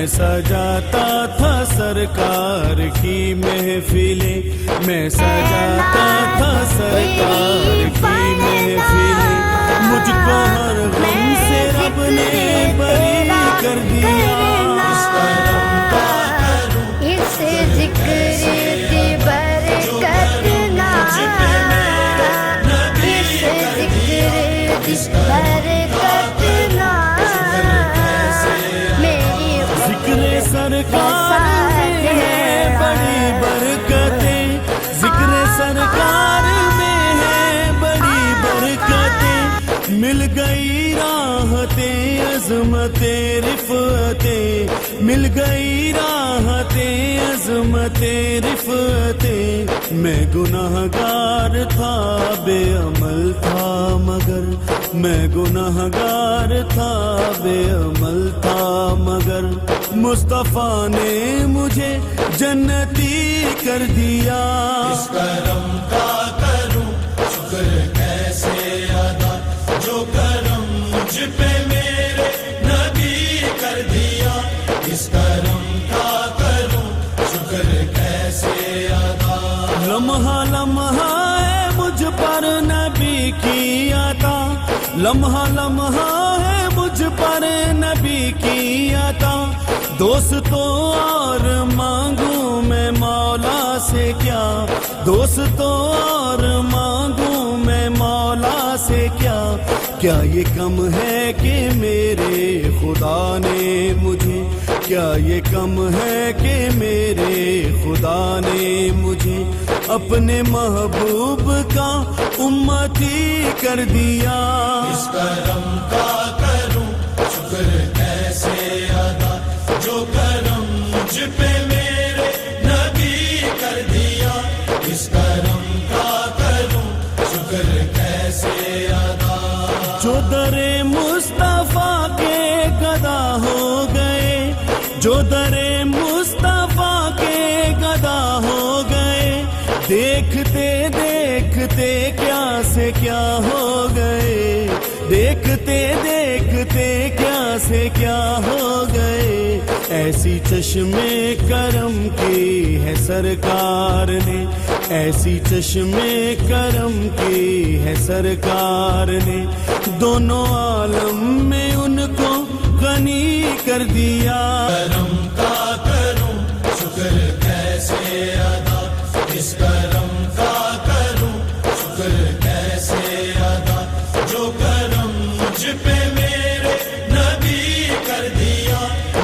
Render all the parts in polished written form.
میں سجاتا تھا سرکار کی محفلیں، میں سجاتا تھا سرکار کی محفلیں، مجھ کو ہر غم سے رب نے بری کر دیا۔ اس کرم کا کروں اس ذکر کی برکت نا، اس ذکر کی برکت نا، میری ذکر سرکار میں ہے بڑی برکتیں، ذکر سرکار میں ہے بڑی برکتیں، مل گئی راحتیں عظمتیں رفعتیں، مل گئی راحتیں عظمتیں رفعتیں، میں گناہ گار تھا بے عمل تھا مگر، میں گناہ گار تھا بے عمل تھا مگر، مصطفیٰ نے مجھے جنتی کر دیا۔ اس کرم کا کروں شکر کیسے ادا، جو کرم مجھ پہ میرے نبی کر دیا۔ اس کرم کا کروں شکر کیسے ادا، لمحہ لمحہ ہے مجھ پر نبی کی عطا، لمحہ لمحہ ہے مجھ پر نبی کی عطا، دوستوں اور مانگوں میں مولا سے کیا، دوستوں اور مانگوں میں مولا سے کیا، کیا یہ کم ہے کہ میرے خدا نے مجھے، کیا یہ کم ہے کہ میرے خدا نے مجھے اپنے محبوب کا امتی کر دیا۔ اس کرم کا کروں شکر کیسے ادا، جو کرم مجھ پہ میرے نبی کر دیا۔ اس کرم کا کروں شکر کیسے ادا، جو در مصطفیٰ کے گدا ہو گئے، جو در مصطفیٰ کے گدا ہو گئے، دیکھتے دیکھتے کیا سے کیا ہو گئے، دیکھتے دیکھتے کیا سے کیا ہو گئے، ایسی چشم کرم کی ہے سرکار نے، ایسی چشم کرم کی ہے سرکار نے، دونوں عالم میں ان کو غنی کر دیا۔ کرم کا کروں شکر کیسے ادا، اس کرم کا کروں شکر کیسے ادا، جو کرم مجھ پہ میرے نبی کر دیا۔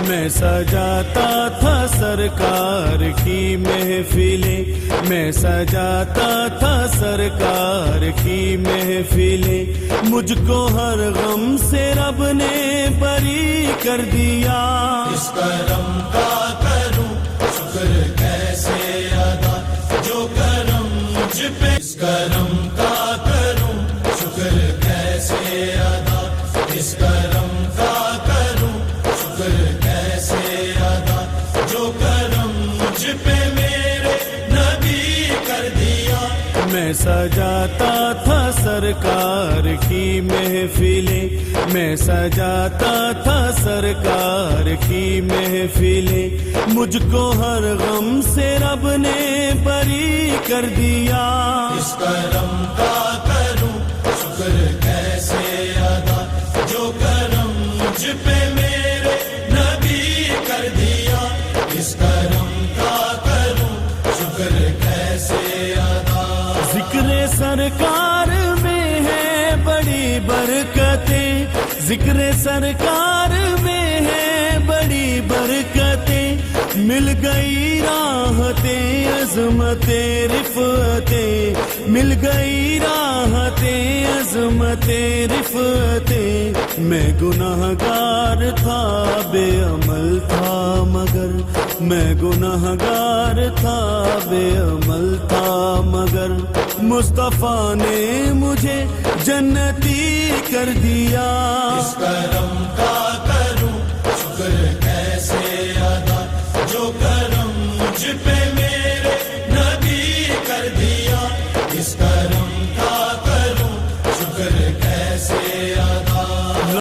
میں سجاتا تھا سرکار کی محفلیں، میں سجاتا تھا سرکار کی محفلیں، مجھ کو ہر غم سے رب نے بری کر دیا۔ اس کرم کا کروں شکر کیسے ادا، جو کرم مجھ پہ، اس کرم کا کروں شکر کیسے ادا، اس کرم کا کروں شکر کیسے ادا، جو کرم مجھ پہ میرے نبی کر دیا۔ میں سجاتا تھا سرکار کی محفلیں، میں سجاتا تھا سرکار کی محفلیں، مجھ کو ہر غم سے رب نے بری کر دیا۔ اس کرم کا کروں شکر کیسے ادا، جو کرم مجھ پہ میرے نبی کر دیا۔ اس کرم کا کروں شکر کیسے ادا، ذکر سرکار میں ہے بڑی برکتیں، ذکر سرکار میں ہے بڑی برکتیں، مل گئی راحتیں عظمتیں رفعتیں، مل گئی راحتیں عظمتیں رفعتیں، میں گناہ گار تھا بے عمل تھا مگر، میں گناہ گار تھا بے عمل تھا مگر، مصطفیٰ نے مجھے جنتی کر دیا۔ اس کرم کا کروں شکر کیسے ادا، جو کرم مجھ پہ میرے نبی کر دیا۔ اس کرم کا کروں شکر